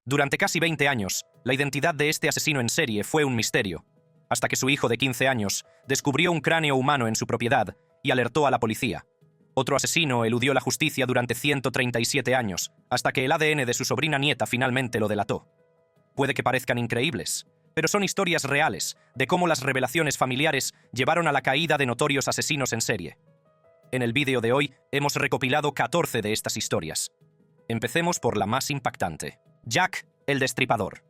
Durante casi 20 años, la identidad de este asesino en serie fue un misterio, hasta que su hijo de 15 años descubrió un cráneo humano en su propiedad y alertó a la policía. Otro asesino eludió la justicia durante 137 años, hasta que el ADN de su sobrina nieta finalmente lo delató. Puede que parezcan increíbles, pero son historias reales de cómo las revelaciones familiares llevaron a la caída de notorios asesinos en serie. En el vídeo de hoy hemos recopilado 14 de estas historias. Empecemos por la más impactante. Jack el Destripador.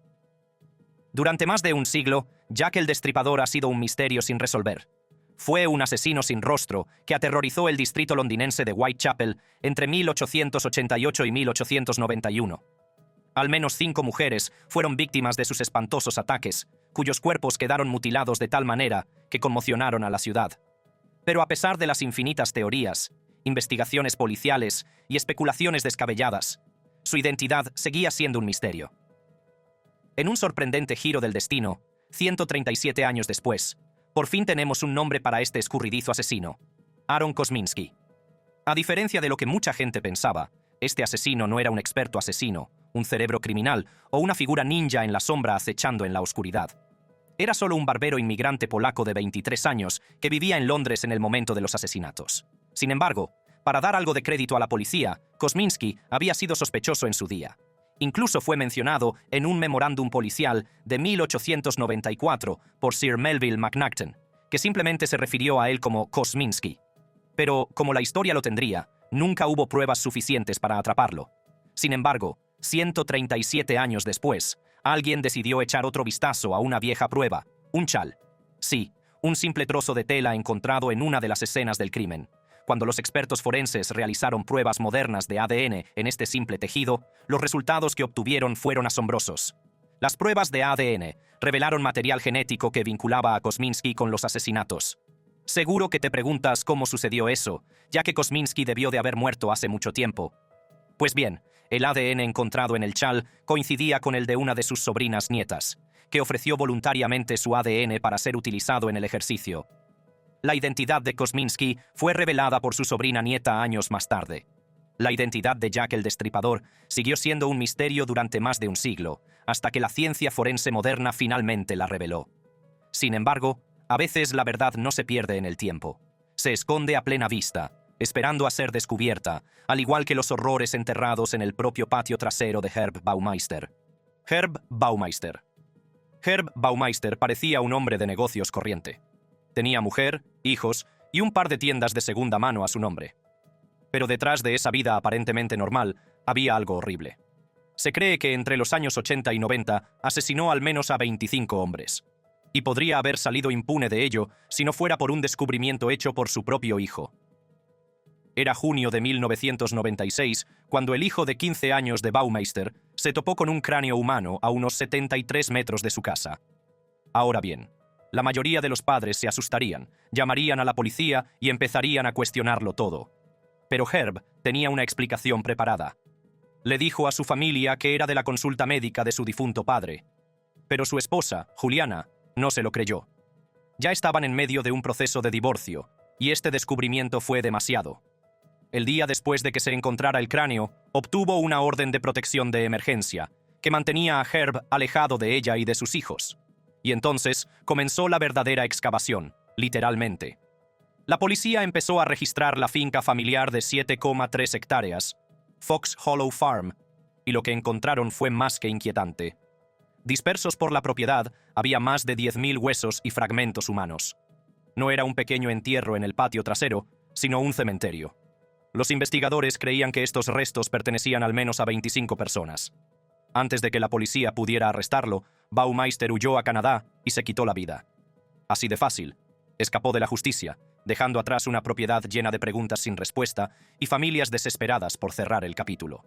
Durante más de un siglo, Jack el Destripador ha sido un misterio sin resolver. Fue un asesino sin rostro que aterrorizó el distrito londinense de Whitechapel entre 1888 y 1891. Al menos 5 mujeres fueron víctimas de sus espantosos ataques, cuyos cuerpos quedaron mutilados de tal manera que conmocionaron a la ciudad. Pero a pesar de las infinitas teorías, investigaciones policiales y especulaciones descabelladas, su identidad seguía siendo un misterio. En un sorprendente giro del destino, 137 años después, por fin tenemos un nombre para este escurridizo asesino: Aaron Kosminski. A diferencia de lo que mucha gente pensaba, este asesino no era un experto asesino, un cerebro criminal o una figura ninja en la sombra acechando en la oscuridad. Era solo un barbero inmigrante polaco de 23 años que vivía en Londres en el momento de los asesinatos. Sin embargo, para dar algo de crédito a la policía, Kosminski había sido sospechoso en su día. Incluso fue mencionado en un memorándum policial de 1894 por Sir Melville Macnaghten, que simplemente se refirió a él como Kosminski. Pero, como la historia lo tendría, nunca hubo pruebas suficientes para atraparlo. Sin embargo, 137 años después, alguien decidió echar otro vistazo a una vieja prueba: un chal. Sí, un simple trozo de tela encontrado en una de las escenas del crimen. Cuando los expertos forenses realizaron pruebas modernas de ADN en este simple tejido, los resultados que obtuvieron fueron asombrosos. Las pruebas de ADN revelaron material genético que vinculaba a Kosminski con los asesinatos. Seguro que te preguntas cómo sucedió eso, ya que Kosminski debió de haber muerto hace mucho tiempo. Pues bien, el ADN encontrado en el chal coincidía con el de una de sus sobrinas nietas, que ofreció voluntariamente su ADN para ser utilizado en el ejercicio. La identidad de Kosminski fue revelada por su sobrina nieta años más tarde. La identidad de Jack el Destripador siguió siendo un misterio durante más de un siglo, hasta que la ciencia forense moderna finalmente la reveló. Sin embargo, a veces la verdad no se pierde en el tiempo. Se esconde a plena vista, esperando a ser descubierta, al igual que los horrores enterrados en el propio patio trasero de Herb Baumeister. Herb Baumeister. Herb Baumeister parecía un hombre de negocios corriente. Tenía mujer, hijos y un par de tiendas de segunda mano a su nombre. Pero detrás de esa vida aparentemente normal había algo horrible. Se cree que entre los años 80 y 90 asesinó al menos a 25 hombres. Y podría haber salido impune de ello si no fuera por un descubrimiento hecho por su propio hijo. Era junio de 1996 cuando el hijo de 15 años de Baumeister se topó con un cráneo humano a unos 73 metros de su casa. Ahora bien, la mayoría de los padres se asustarían, llamarían a la policía y empezarían a cuestionarlo todo. Pero Herb tenía una explicación preparada. Le dijo a su familia que era de la consulta médica de su difunto padre. Pero su esposa, Juliana, no se lo creyó. Ya estaban en medio de un proceso de divorcio, y este descubrimiento fue demasiado. El día después de que se encontrara el cráneo, obtuvo una orden de protección de emergencia, que mantenía a Herb alejado de ella y de sus hijos. Y entonces comenzó la verdadera excavación, literalmente. La policía empezó a registrar la finca familiar de 7,3 hectáreas, Fox Hollow Farm, y lo que encontraron fue más que inquietante. Dispersos por la propiedad, había más de 10.000 huesos y fragmentos humanos. No era un pequeño entierro en el patio trasero, sino un cementerio. Los investigadores creían que estos restos pertenecían al menos a 25 personas. Antes de que la policía pudiera arrestarlo, Baumeister huyó a Canadá y se quitó la vida. Así de fácil. Escapó de la justicia, dejando atrás una propiedad llena de preguntas sin respuesta y familias desesperadas por cerrar el capítulo.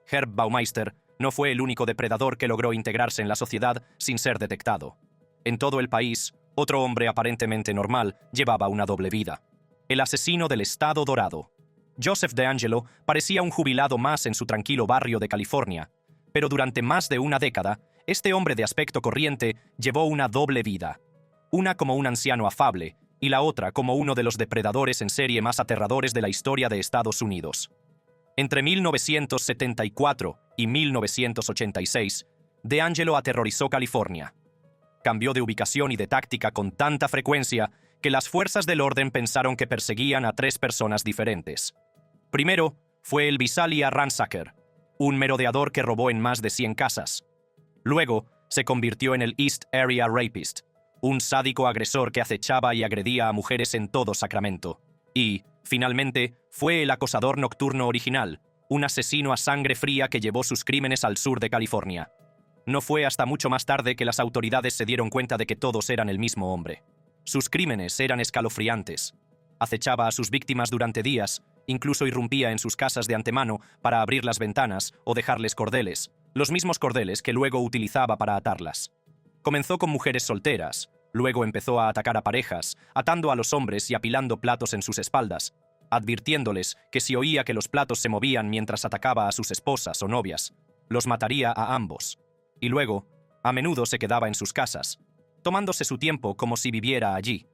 Herb Baumeister no fue el único depredador que logró integrarse en la sociedad sin ser detectado. En todo el país, otro hombre aparentemente normal llevaba una doble vida. El asesino del Estado Dorado. Joseph DeAngelo parecía un jubilado más en su tranquilo barrio de California, pero durante más de una década, este hombre de aspecto corriente llevó una doble vida. Una como un anciano afable, y la otra como uno de los depredadores en serie más aterradores de la historia de Estados Unidos. Entre 1974 y 1986, DeAngelo aterrorizó California. Cambió de ubicación y de táctica con tanta frecuencia que las fuerzas del orden pensaron que perseguían a 3 personas diferentes. Primero, fue el Visalia Ransacker, un merodeador que robó en más de 100 casas. Luego, se convirtió en el East Area Rapist, un sádico agresor que acechaba y agredía a mujeres en todo Sacramento. Y, finalmente, fue el acosador nocturno original, un asesino a sangre fría que llevó sus crímenes al sur de California. No fue hasta mucho más tarde que las autoridades se dieron cuenta de que todos eran el mismo hombre. Sus crímenes eran escalofriantes. Acechaba a sus víctimas durante días, incluso irrumpía en sus casas de antemano para abrir las ventanas o dejarles cordeles, los mismos cordeles que luego utilizaba para atarlas. Comenzó con mujeres solteras, luego empezó a atacar a parejas, atando a los hombres y apilando platos en sus espaldas, advirtiéndoles que si oía que los platos se movían mientras atacaba a sus esposas o novias, los mataría a ambos. Y luego, a menudo se quedaba en sus casas, tomándose su tiempo como si viviera allí.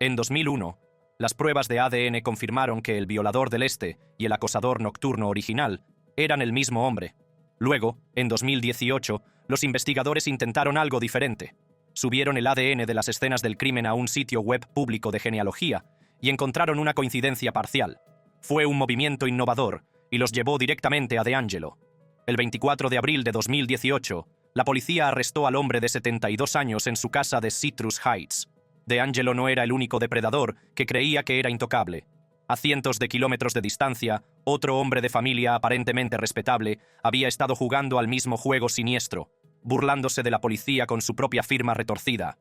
En 2001, las pruebas de ADN confirmaron que el violador del Este y el acosador nocturno original eran el mismo hombre. Luego, en 2018, los investigadores intentaron algo diferente. Subieron el ADN de las escenas del crimen a un sitio web público de genealogía y encontraron una coincidencia parcial. Fue un movimiento innovador y los llevó directamente a DeAngelo. El 24 de abril de 2018, la policía arrestó al hombre de 72 años en su casa de Citrus Heights. DeAngelo no era el único depredador que creía que era intocable. A cientos de kilómetros de distancia, otro hombre de familia aparentemente respetable había estado jugando al mismo juego siniestro, burlándose de la policía con su propia firma retorcida.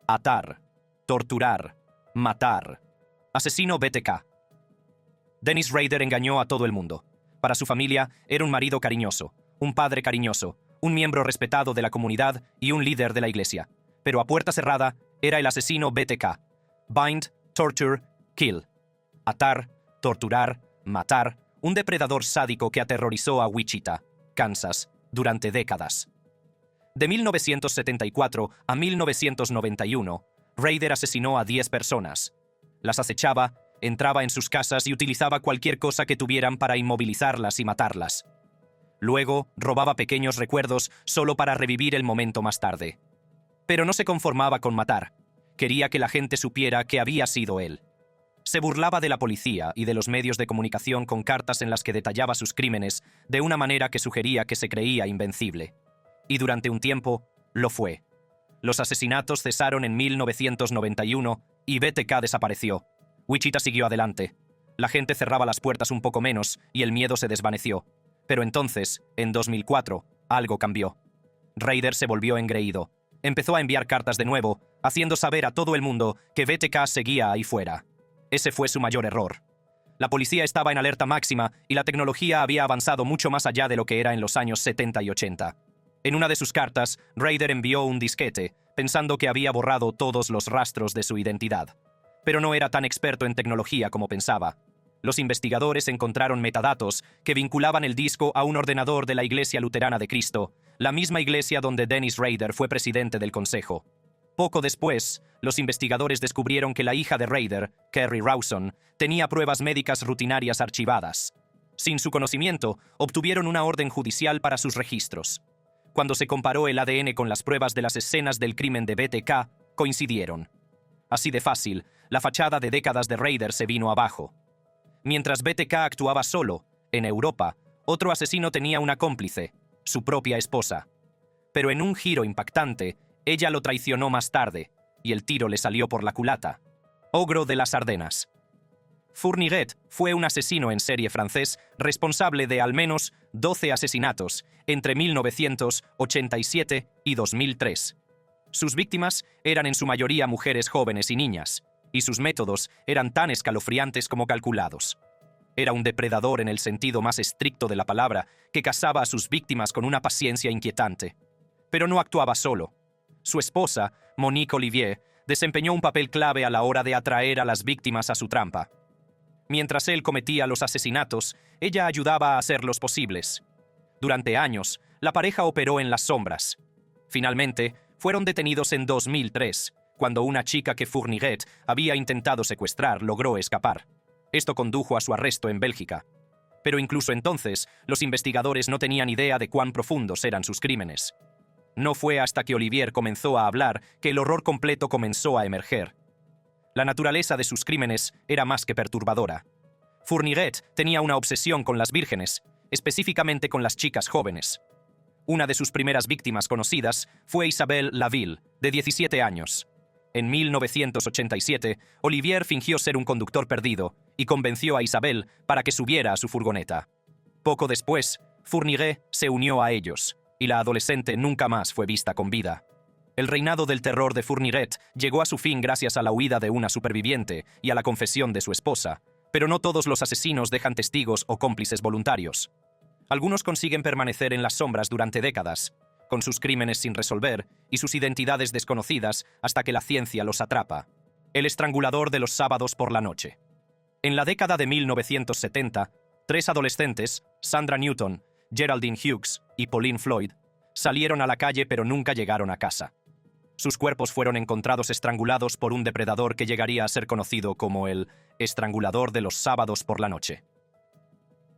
Atar, torturar, matar. Asesino BTK. Dennis Rader engañó a todo el mundo. Para su familia, era un marido cariñoso, un padre cariñoso, un miembro respetado de la comunidad y un líder de la iglesia. Pero a puerta cerrada, era el asesino BTK. Bind, torture, kill. Atar, torturar, matar, un depredador sádico que aterrorizó a Wichita, Kansas, durante décadas. De 1974 a 1991, Rader asesinó a 10 personas. Las acechaba, entraba en sus casas y utilizaba cualquier cosa que tuvieran para inmovilizarlas y matarlas. Luego, robaba pequeños recuerdos solo para revivir el momento más tarde. Pero no se conformaba con matar. Quería que la gente supiera que había sido él. Se burlaba de la policía y de los medios de comunicación con cartas en las que detallaba sus crímenes de una manera que sugería que se creía invencible. Y durante un tiempo, lo fue. Los asesinatos cesaron en 1991 y BTK desapareció. Wichita siguió adelante. La gente cerraba las puertas un poco menos y el miedo se desvaneció. Pero entonces, en 2004, algo cambió. Rader se volvió engreído. Empezó a enviar cartas de nuevo, haciendo saber a todo el mundo que BTK seguía ahí fuera. Ese fue su mayor error. La policía estaba en alerta máxima y la tecnología había avanzado mucho más allá de lo que era en los años 70 y 80. En una de sus cartas, Rader envió un disquete, pensando que había borrado todos los rastros de su identidad. Pero no era tan experto en tecnología como pensaba. Los investigadores encontraron metadatos que vinculaban el disco a un ordenador de la Iglesia Luterana de Cristo, la misma iglesia donde Dennis Rader fue presidente del consejo. Poco después, los investigadores descubrieron que la hija de Rader, Kerri Rawson, tenía pruebas médicas rutinarias archivadas. Sin su conocimiento, obtuvieron una orden judicial para sus registros. Cuando se comparó el ADN con las pruebas de las escenas del crimen de BTK, coincidieron. Así de fácil, la fachada de décadas de Rader se vino abajo. Mientras BTK actuaba solo, en Europa, otro asesino tenía una cómplice, su propia esposa. Pero en un giro impactante, ella lo traicionó más tarde, y el tiro le salió por la culata. Ogro de las Ardenas. Fourniret fue un asesino en serie francés responsable de al menos 12 asesinatos entre 1987 y 2003. Sus víctimas eran en su mayoría mujeres jóvenes y niñas, y sus métodos eran tan escalofriantes como calculados. Era un depredador en el sentido más estricto de la palabra, que cazaba a sus víctimas con una paciencia inquietante. Pero no actuaba solo. Su esposa, Monique Olivier, desempeñó un papel clave a la hora de atraer a las víctimas a su trampa. Mientras él cometía los asesinatos, ella ayudaba a hacerlos posibles. Durante años, la pareja operó en las sombras. Finalmente, fueron detenidos en 2003, cuando una chica que Fourniret había intentado secuestrar logró escapar. Esto condujo a su arresto en Bélgica. Pero incluso entonces, los investigadores no tenían idea de cuán profundos eran sus crímenes. No fue hasta que Olivier comenzó a hablar que el horror completo comenzó a emerger. La naturaleza de sus crímenes era más que perturbadora. Fourniret tenía una obsesión con las vírgenes, específicamente con las chicas jóvenes. Una de sus primeras víctimas conocidas fue Isabelle Laville, de 17 años. En 1987, Olivier fingió ser un conductor perdido y convenció a Isabelle para que subiera a su furgoneta. Poco después, Fourniret se unió a ellos, y la adolescente nunca más fue vista con vida. El reinado del terror de Fourniret llegó a su fin gracias a la huida de una superviviente y a la confesión de su esposa, pero no todos los asesinos dejan testigos o cómplices voluntarios. Algunos consiguen permanecer en las sombras durante décadas, con sus crímenes sin resolver y sus identidades desconocidas hasta que la ciencia los atrapa. El estrangulador de los sábados por la noche. En la década de 1970, 3 adolescentes, Sandra Newton, Geraldine Hughes y Pauline Floyd, salieron a la calle pero nunca llegaron a casa. Sus cuerpos fueron encontrados estrangulados por un depredador que llegaría a ser conocido como el estrangulador de los sábados por la noche.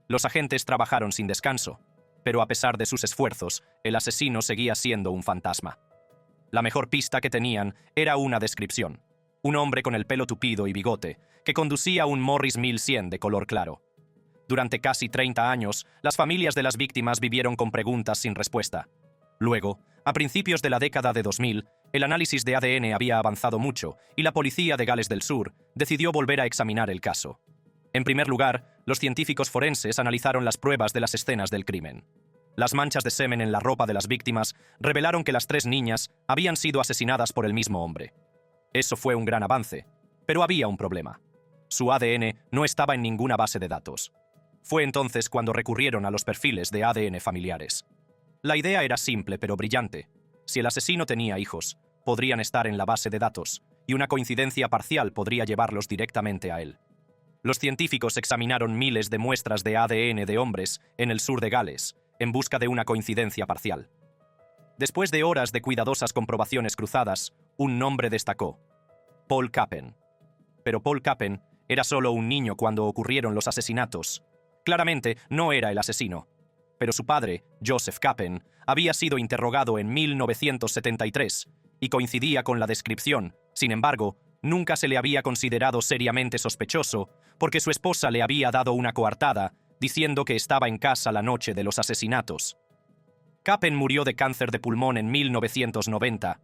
Los agentes trabajaron sin descanso, pero a pesar de sus esfuerzos, el asesino seguía siendo un fantasma. La mejor pista que tenían era una descripción: un hombre con el pelo tupido y bigote, que conducía un Morris 1100 de color claro. Durante casi 30 años, las familias de las víctimas vivieron con preguntas sin respuesta. Luego, a principios de la década de 2000, el análisis de ADN había avanzado mucho y la policía de Gales del Sur decidió volver a examinar el caso. En primer lugar, los científicos forenses analizaron las pruebas de las escenas del crimen. Las manchas de semen en la ropa de las víctimas revelaron que las 3 niñas habían sido asesinadas por el mismo hombre. Eso fue un gran avance, pero había un problema. Su ADN no estaba en ninguna base de datos. Fue entonces cuando recurrieron a los perfiles de ADN familiares. La idea era simple pero brillante. Si el asesino tenía hijos, podrían estar en la base de datos, y una coincidencia parcial podría llevarlos directamente a él. Los científicos examinaron miles de muestras de ADN de hombres en el sur de Gales, en busca de una coincidencia parcial. Después de horas de cuidadosas comprobaciones cruzadas, un nombre destacó: Paul Capen. Pero Paul Capen era solo un niño cuando ocurrieron los asesinatos. Claramente no era el asesino. Pero su padre, Joseph Capen, había sido interrogado en 1973 y coincidía con la descripción. Sin embargo, nunca se le había considerado seriamente sospechoso porque su esposa le había dado una coartada diciendo que estaba en casa la noche de los asesinatos. Capen murió de cáncer de pulmón en 1990.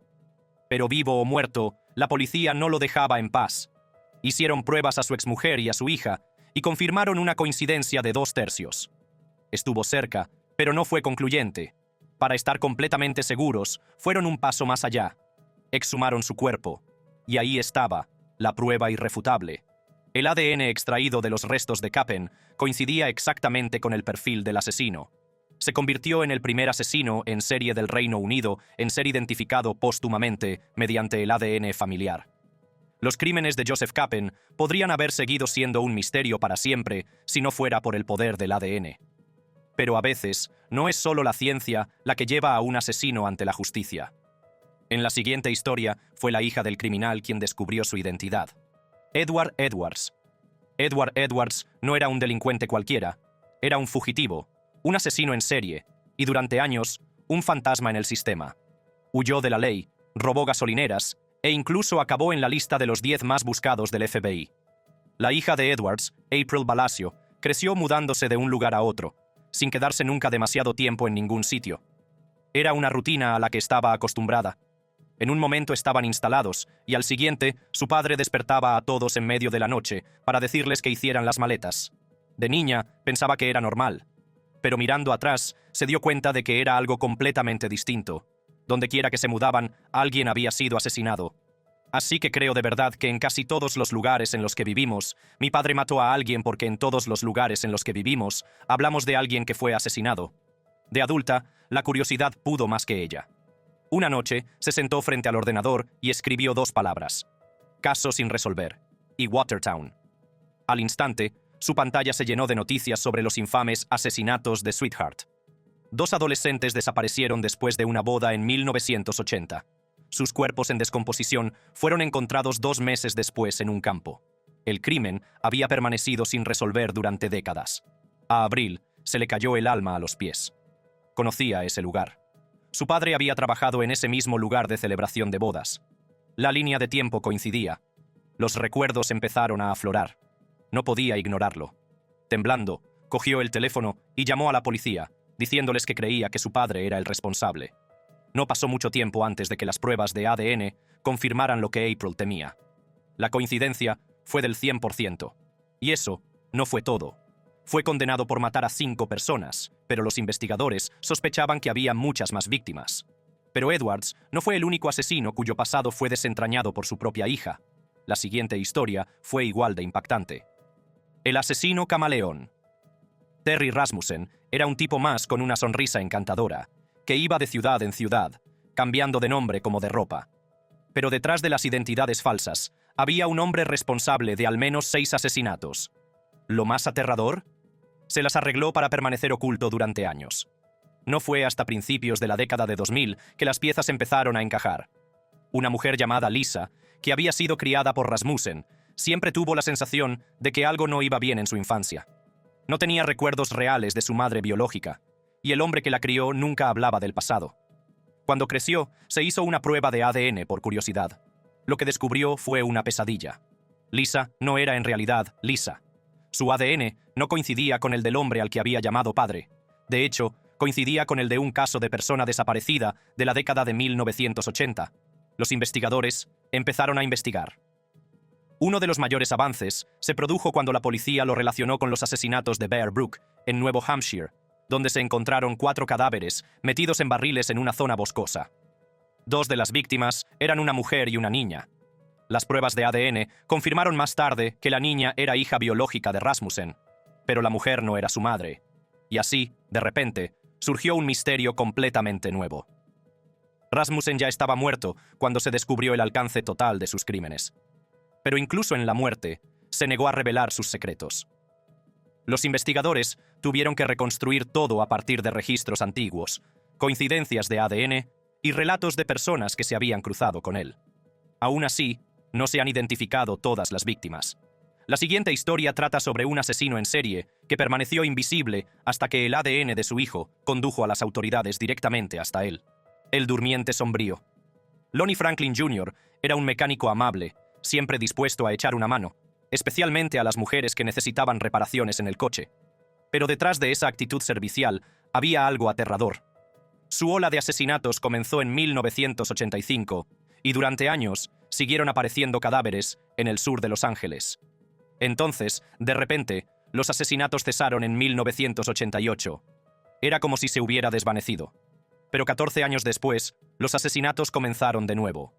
Pero vivo o muerto, la policía no lo dejaba en paz. Hicieron pruebas a su exmujer y a su hija y confirmaron una coincidencia de 2/3. Estuvo cerca, pero no fue concluyente. Para estar completamente seguros, fueron un paso más allá. Exhumaron su cuerpo. Y ahí estaba, la prueba irrefutable. El ADN extraído de los restos de Capen coincidía exactamente con el perfil del asesino. Se convirtió en el primer asesino en serie del Reino Unido en ser identificado póstumamente mediante el ADN familiar. Los crímenes de Joseph Capen podrían haber seguido siendo un misterio para siempre si no fuera por el poder del ADN. Pero a veces, no es solo la ciencia la que lleva a un asesino ante la justicia. En la siguiente historia, fue la hija del criminal quien descubrió su identidad: Edward Edwards. Edward Edwards no era un delincuente cualquiera, era un fugitivo, un asesino en serie, y durante años, un fantasma en el sistema. Huyó de la ley, robó gasolineras, e incluso acabó en la lista de los 10 más buscados del FBI. La hija de Edwards, April Balasio, creció mudándose de un lugar a otro, sin quedarse nunca demasiado tiempo en ningún sitio. Era una rutina a la que estaba acostumbrada. En un momento estaban instalados, y al siguiente, su padre despertaba a todos en medio de la noche para decirles que hicieran las maletas. De niña, pensaba que era normal. Pero mirando atrás, se dio cuenta de que era algo completamente distinto. Dondequiera que se mudaban, alguien había sido asesinado. Así que creo de verdad que en casi todos los lugares en los que vivimos, mi padre mató a alguien porque en todos los lugares en los que vivimos, hablamos de alguien que fue asesinado. De adulta, la curiosidad pudo más que ella. Una noche, se sentó frente al ordenador y escribió 2 palabras: caso sin resolver, y Watertown. Al instante, su pantalla se llenó de noticias sobre los infames asesinatos de Sweetheart. 2 adolescentes desaparecieron después de una boda en 1980. Sus cuerpos en descomposición fueron encontrados 2 meses después en un campo. El crimen había permanecido sin resolver durante décadas. A Abril se le cayó el alma a los pies. Conocía ese lugar. Su padre había trabajado en ese mismo lugar de celebración de bodas. La línea de tiempo coincidía. Los recuerdos empezaron a aflorar. No podía ignorarlo. Temblando, cogió el teléfono y llamó a la policía, diciéndoles que creía que su padre era el responsable. No pasó mucho tiempo antes de que las pruebas de ADN confirmaran lo que April temía. La coincidencia fue del 100%. Y eso no fue todo. Fue condenado por matar a 5 personas, pero los investigadores sospechaban que había muchas más víctimas. Pero Edwards no fue el único asesino cuyo pasado fue desentrañado por su propia hija. La siguiente historia fue igual de impactante. El asesino camaleón. Terry Rasmussen era un tipo más con una sonrisa encantadora, que iba de ciudad en ciudad, cambiando de nombre como de ropa. Pero detrás de las identidades falsas, había un hombre responsable de al menos 6 asesinatos. ¿Lo más aterrador? Se las arregló para permanecer oculto durante años. No fue hasta principios de la década de 2000 que las piezas empezaron a encajar. Una mujer llamada Lisa, que había sido criada por Rasmussen, siempre tuvo la sensación de que algo no iba bien en su infancia. No tenía recuerdos reales de su madre biológica, y el hombre que la crió nunca hablaba del pasado. Cuando creció, se hizo una prueba de ADN por curiosidad. Lo que descubrió fue una pesadilla. Lisa no era en realidad Lisa. Su ADN no coincidía con el del hombre al que había llamado padre. De hecho, coincidía con el de un caso de persona desaparecida de la década de 1980. Los investigadores empezaron a investigar. Uno de los mayores avances se produjo cuando la policía lo relacionó con los asesinatos de Bear Brook, en Nuevo Hampshire, donde se encontraron 4 cadáveres metidos en barriles en una zona boscosa. 2 de las víctimas eran una mujer y una niña. Las pruebas de ADN confirmaron más tarde que la niña era hija biológica de Rasmussen, pero la mujer no era su madre. Y así, de repente, surgió un misterio completamente nuevo. Rasmussen ya estaba muerto cuando se descubrió el alcance total de sus crímenes. Pero incluso en la muerte, se negó a revelar sus secretos. Los investigadores tuvieron que reconstruir todo a partir de registros antiguos, coincidencias de ADN y relatos de personas que se habían cruzado con él. Aún así, no se han identificado todas las víctimas. La siguiente historia trata sobre un asesino en serie que permaneció invisible hasta que el ADN de su hijo condujo a las autoridades directamente hasta él. El durmiente sombrío. Lonnie Franklin Jr. era un mecánico amable, siempre dispuesto a echar una mano, especialmente a las mujeres que necesitaban reparaciones en el coche. Pero detrás de esa actitud servicial había algo aterrador. Su ola de asesinatos comenzó en 1985 y durante años siguieron apareciendo cadáveres en el sur de Los Ángeles. Entonces, de repente, los asesinatos cesaron en 1988. Era como si se hubiera desvanecido. Pero 14 años después, los asesinatos comenzaron de nuevo.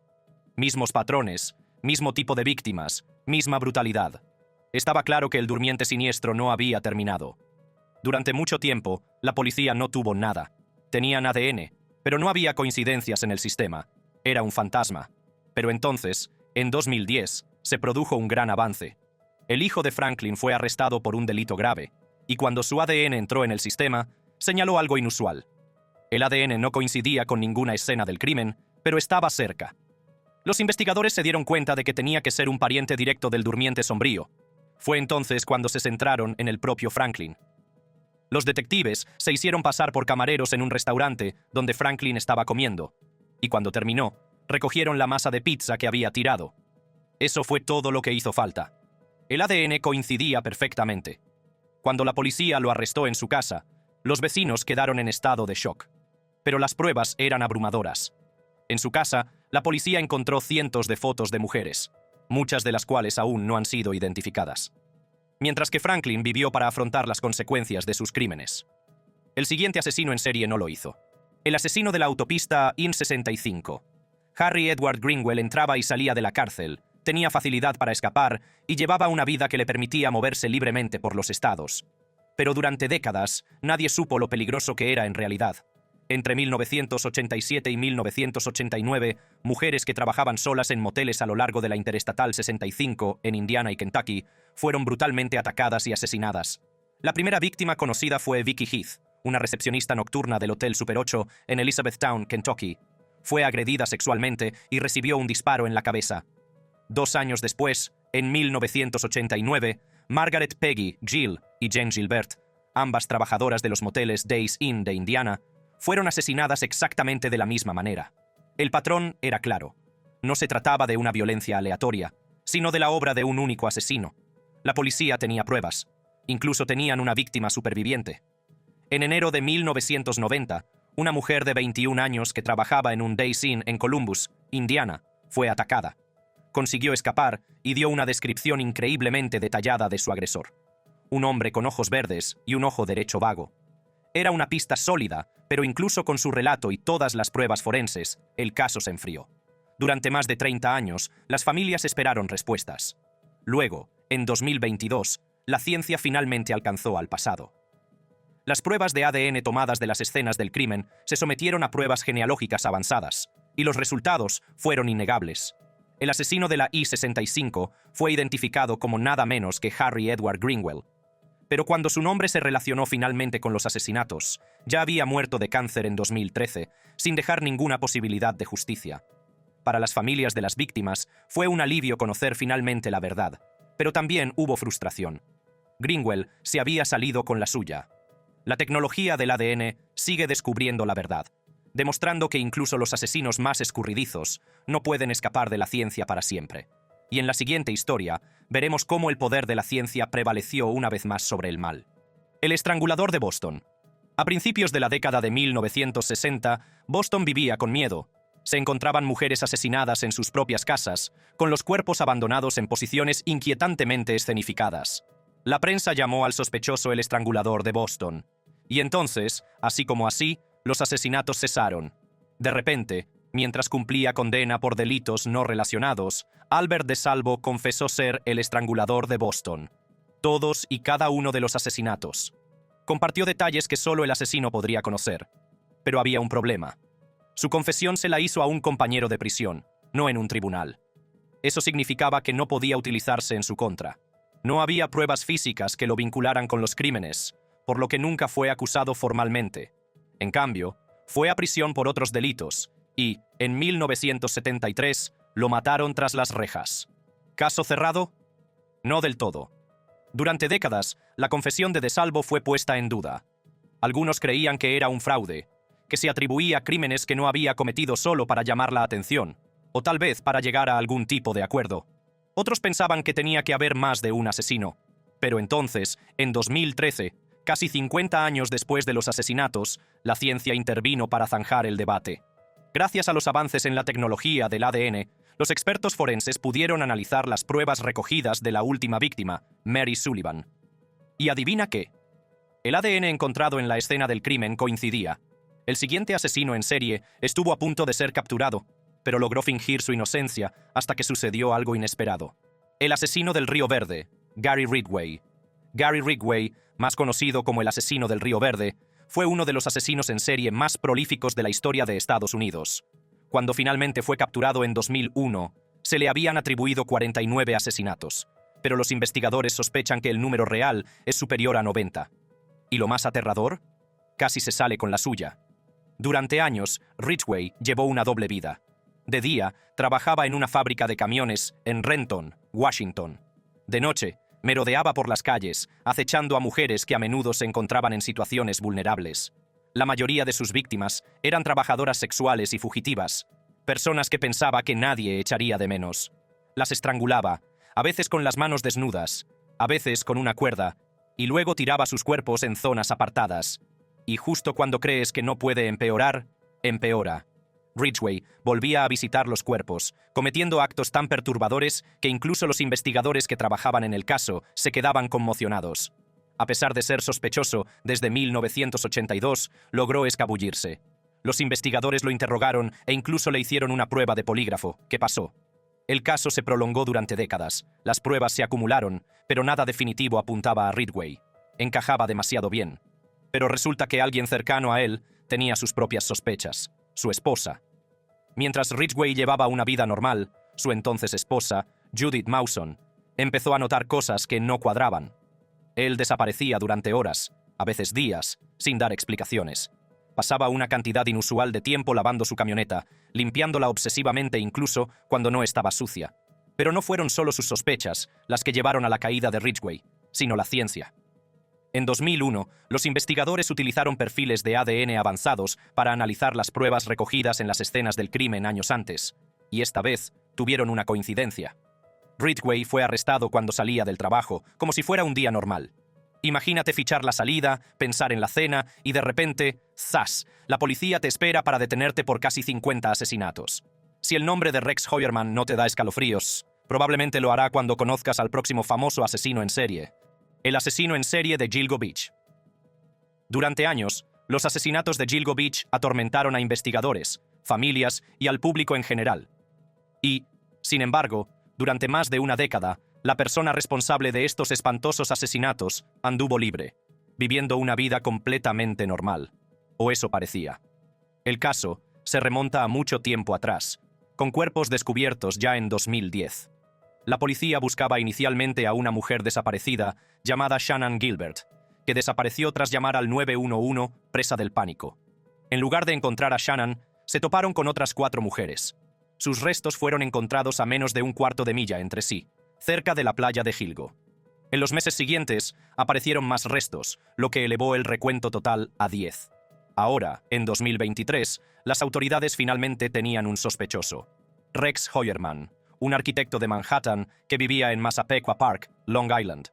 Mismos patrones, mismo tipo de víctimas, misma brutalidad. Estaba claro que el durmiente siniestro no había terminado. Durante mucho tiempo, la policía no tuvo nada. Tenían ADN, pero no había coincidencias en el sistema. Era un fantasma. Pero entonces, en 2010, se produjo un gran avance. El hijo de Franklin fue arrestado por un delito grave, y cuando su ADN entró en el sistema, señaló algo inusual. El ADN no coincidía con ninguna escena del crimen, pero estaba cerca. Los investigadores se dieron cuenta de que tenía que ser un pariente directo del durmiente sombrío. Fue entonces cuando se centraron en el propio Franklin. Los detectives se hicieron pasar por camareros en un restaurante donde Franklin estaba comiendo, y cuando terminó, recogieron la masa de pizza que había tirado. Eso fue todo lo que hizo falta. El ADN coincidía perfectamente. Cuando la policía lo arrestó en su casa, los vecinos quedaron en estado de shock. Pero las pruebas eran abrumadoras. En su casa, la policía encontró cientos de fotos de mujeres, muchas de las cuales aún no han sido identificadas. Mientras que Franklin vivió para afrontar las consecuencias de sus crímenes. El siguiente asesino en serie no lo hizo. El asesino de la autopista I-65. Harry Edward Greenwell entraba y salía de la cárcel, tenía facilidad para escapar y llevaba una vida que le permitía moverse libremente por los estados. Pero durante décadas, nadie supo lo peligroso que era en realidad. Entre 1987 y 1989, mujeres que trabajaban solas en moteles a lo largo de la Interestatal 65 en Indiana y Kentucky fueron brutalmente atacadas y asesinadas. La primera víctima conocida fue Vicky Heath, una recepcionista nocturna del Hotel Super 8 en Elizabethtown, Kentucky. Fue agredida sexualmente y recibió un disparo en la cabeza. 2 años después, en 1989, Margaret Peggy Gill y Jen Gilbert, ambas trabajadoras de los moteles Days Inn de Indiana, fueron asesinadas exactamente de la misma manera. El patrón era claro. No se trataba de una violencia aleatoria, sino de la obra de un único asesino. La policía tenía pruebas. Incluso tenían una víctima superviviente. En enero de 1990, una mujer de 21 años que trabajaba en un Days Inn en Columbus, Indiana, fue atacada. Consiguió escapar y dio una descripción increíblemente detallada de su agresor. Un hombre con ojos verdes y un ojo derecho vago. Era una pista sólida, pero incluso con su relato y todas las pruebas forenses, el caso se enfrió. Durante más de 30 años, las familias esperaron respuestas. Luego, en 2022, la ciencia finalmente alcanzó al pasado. Las pruebas de ADN tomadas de las escenas del crimen se sometieron a pruebas genealógicas avanzadas, y los resultados fueron innegables. El asesino de la I-65 fue identificado como nada menos que Harry Edward Greenwell. Pero cuando su nombre se relacionó finalmente con los asesinatos, ya había muerto de cáncer en 2013, sin dejar ninguna posibilidad de justicia. Para las familias de las víctimas, fue un alivio conocer finalmente la verdad, pero también hubo frustración. Greenwell se había salido con la suya. La tecnología del ADN sigue descubriendo la verdad, demostrando que incluso los asesinos más escurridizos no pueden escapar de la ciencia para siempre. Y en la siguiente historia, veremos cómo el poder de la ciencia prevaleció una vez más sobre el mal. El estrangulador de Boston. A principios de la década de 1960, Boston vivía con miedo. Se encontraban mujeres asesinadas en sus propias casas, con los cuerpos abandonados en posiciones inquietantemente escenificadas. La prensa llamó al sospechoso el estrangulador de Boston. Y entonces, así como así, los asesinatos cesaron. De repente, mientras cumplía condena por delitos no relacionados, Albert DeSalvo confesó ser el estrangulador de Boston. Todos y cada uno de los asesinatos. Compartió detalles que solo el asesino podría conocer. Pero había un problema. Su confesión se la hizo a un compañero de prisión, no en un tribunal. Eso significaba que no podía utilizarse en su contra. No había pruebas físicas que lo vincularan con los crímenes, por lo que nunca fue acusado formalmente. En cambio, fue a prisión por otros delitos y, en 1973, lo mataron tras las rejas. ¿Caso cerrado? No del todo. Durante décadas, la confesión de DeSalvo fue puesta en duda. Algunos creían que era un fraude, que se atribuía crímenes que no había cometido solo para llamar la atención, o tal vez para llegar a algún tipo de acuerdo. Otros pensaban que tenía que haber más de un asesino. Pero entonces, en 2013, casi 50 años después de los asesinatos, la ciencia intervino para zanjar el debate. Gracias a los avances en la tecnología del ADN, los expertos forenses pudieron analizar las pruebas recogidas de la última víctima, Mary Sullivan. ¿Y adivina qué? El ADN encontrado en la escena del crimen coincidía. El siguiente asesino en serie estuvo a punto de ser capturado, pero logró fingir su inocencia hasta que sucedió algo inesperado. El asesino del Río Verde, Gary Ridgway. Gary Ridgway, más conocido como el asesino del Río Verde, fue uno de los asesinos en serie más prolíficos de la historia de Estados Unidos. Cuando finalmente fue capturado en 2001, se le habían atribuido 49 asesinatos, pero los investigadores sospechan que el número real es superior a 90. ¿Y lo más aterrador? Casi se sale con la suya. Durante años, Ridgway llevó una doble vida. De día, trabajaba en una fábrica de camiones en Renton, Washington. De noche, merodeaba por las calles, acechando a mujeres que a menudo se encontraban en situaciones vulnerables. La mayoría de sus víctimas eran trabajadoras sexuales y fugitivas, personas que pensaba que nadie echaría de menos. Las estrangulaba, a veces con las manos desnudas, a veces con una cuerda, y luego tiraba sus cuerpos en zonas apartadas. Y justo cuando crees que no puede empeorar, empeora. Ridgway volvía a visitar los cuerpos, cometiendo actos tan perturbadores que incluso los investigadores que trabajaban en el caso se quedaban conmocionados. A pesar de ser sospechoso, desde 1982 logró escabullirse. Los investigadores lo interrogaron e incluso le hicieron una prueba de polígrafo, que pasó. El caso se prolongó durante décadas, las pruebas se acumularon, pero nada definitivo apuntaba a Ridgway. Encajaba demasiado bien. Pero resulta que alguien cercano a él tenía sus propias sospechas, su esposa. Mientras Ridgway llevaba una vida normal, su entonces esposa, Judith Mawson, empezó a notar cosas que no cuadraban. Él desaparecía durante horas, a veces días, sin dar explicaciones. Pasaba una cantidad inusual de tiempo lavando su camioneta, limpiándola obsesivamente incluso cuando no estaba sucia. Pero no fueron solo sus sospechas las que llevaron a la caída de Ridgway, sino la ciencia. En 2001, los investigadores utilizaron perfiles de ADN avanzados para analizar las pruebas recogidas en las escenas del crimen años antes, y esta vez tuvieron una coincidencia. Ridgway fue arrestado cuando salía del trabajo, como si fuera un día normal. Imagínate fichar la salida, pensar en la cena y de repente, ¡zas!, la policía te espera para detenerte por casi 50 asesinatos. Si el nombre de Rex Heuermann no te da escalofríos, probablemente lo hará cuando conozcas al próximo famoso asesino en serie. El asesino en serie de Gilgo Beach. Durante años, los asesinatos de Gilgo Beach atormentaron a investigadores, familias y al público en general. Y, sin embargo, durante más de una década, la persona responsable de estos espantosos asesinatos anduvo libre, viviendo una vida completamente normal. O eso parecía. El caso se remonta a mucho tiempo atrás, con cuerpos descubiertos ya en 2010. La policía buscaba inicialmente a una mujer desaparecida llamada Shannan Gilbert, que desapareció tras llamar al 911 presa del pánico. En lugar de encontrar a Shannan, se toparon con otras 4 mujeres. Sus restos fueron encontrados a menos de un cuarto de milla entre sí, cerca de la playa de Gilgo. En los meses siguientes, aparecieron más restos, lo que elevó el recuento total a 10. Ahora, en 2023, las autoridades finalmente tenían un sospechoso: Rex Heuermann, un arquitecto de Manhattan que vivía en Massapequa Park, Long Island.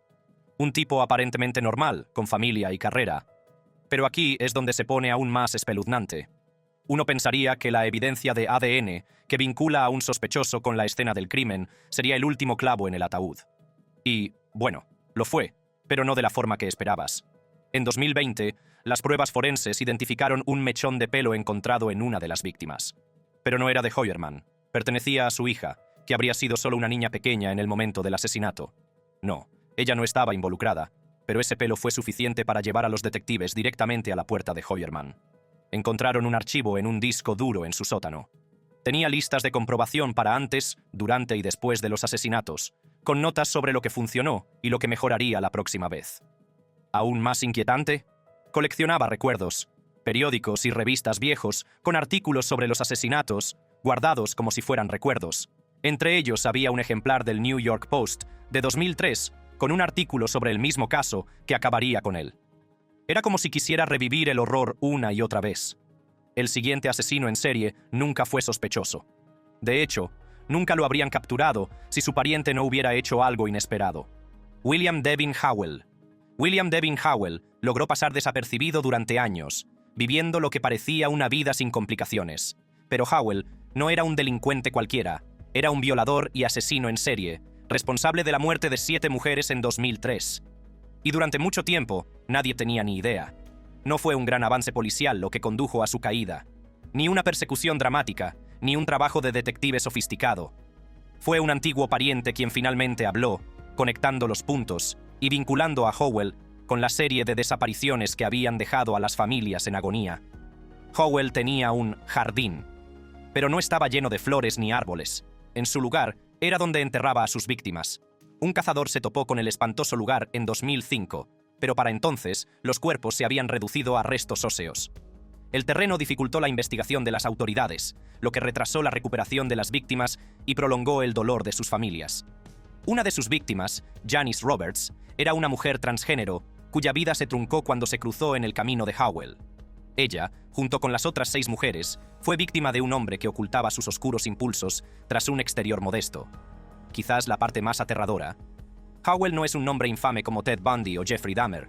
Un tipo aparentemente normal, con familia y carrera. Pero aquí es donde se pone aún más espeluznante. Uno pensaría que la evidencia de ADN que vincula a un sospechoso con la escena del crimen sería el último clavo en el ataúd. Y, bueno, lo fue, pero no de la forma que esperabas. En 2020, las pruebas forenses identificaron un mechón de pelo encontrado en una de las víctimas. Pero no era de Heuermann, pertenecía a su hija, que habría sido solo una niña pequeña en el momento del asesinato. No, ella no estaba involucrada, pero ese pelo fue suficiente para llevar a los detectives directamente a la puerta de Heuermann. Encontraron un archivo en un disco duro en su sótano. Tenía listas de comprobación para antes, durante y después de los asesinatos, con notas sobre lo que funcionó y lo que mejoraría la próxima vez. Aún más inquietante, coleccionaba recuerdos, periódicos y revistas viejos con artículos sobre los asesinatos, guardados como si fueran recuerdos. Entre ellos había un ejemplar del New York Post de 2003 con un artículo sobre el mismo caso que acabaría con él. Era como si quisiera revivir el horror una y otra vez. El siguiente asesino en serie nunca fue sospechoso. De hecho, nunca lo habrían capturado si su pariente no hubiera hecho algo inesperado. William Devin Howell. William Devin Howell logró pasar desapercibido durante años, viviendo lo que parecía una vida sin complicaciones. Pero Howell no era un delincuente cualquiera, era un violador y asesino en serie, responsable de la muerte de 7 mujeres en 2003. Y durante mucho tiempo, nadie tenía ni idea. No fue un gran avance policial lo que condujo a su caída, ni una persecución dramática, ni un trabajo de detective sofisticado. Fue un antiguo pariente quien finalmente habló, conectando los puntos y vinculando a Howell con la serie de desapariciones que habían dejado a las familias en agonía. Howell tenía un jardín, pero no estaba lleno de flores ni árboles. En su lugar era donde enterraba a sus víctimas. Un cazador se topó con el espantoso lugar en 2005, pero para entonces los cuerpos se habían reducido a restos óseos. El terreno dificultó la investigación de las autoridades, lo que retrasó la recuperación de las víctimas y prolongó el dolor de sus familias. Una de sus víctimas, Janice Roberts, era una mujer transgénero cuya vida se truncó cuando se cruzó en el camino de Howell. Ella, junto con las otras 6 mujeres, fue víctima de un hombre que ocultaba sus oscuros impulsos tras un exterior modesto. Quizás la parte más aterradora. Howell no es un nombre infame como Ted Bundy o Jeffrey Dahmer.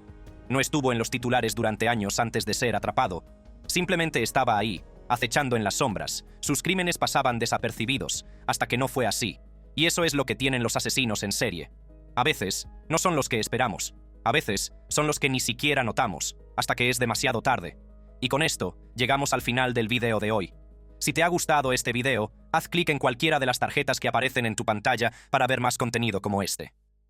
No estuvo en los titulares durante años antes de ser atrapado. Simplemente estaba ahí, acechando en las sombras. Sus crímenes pasaban desapercibidos, hasta que no fue así. Y eso es lo que tienen los asesinos en serie. A veces, no son los que esperamos. A veces, son los que ni siquiera notamos, hasta que es demasiado tarde. Y con esto, llegamos al final del video de hoy. Si te ha gustado este video, haz clic en cualquiera de las tarjetas que aparecen en tu pantalla para ver más contenido como este.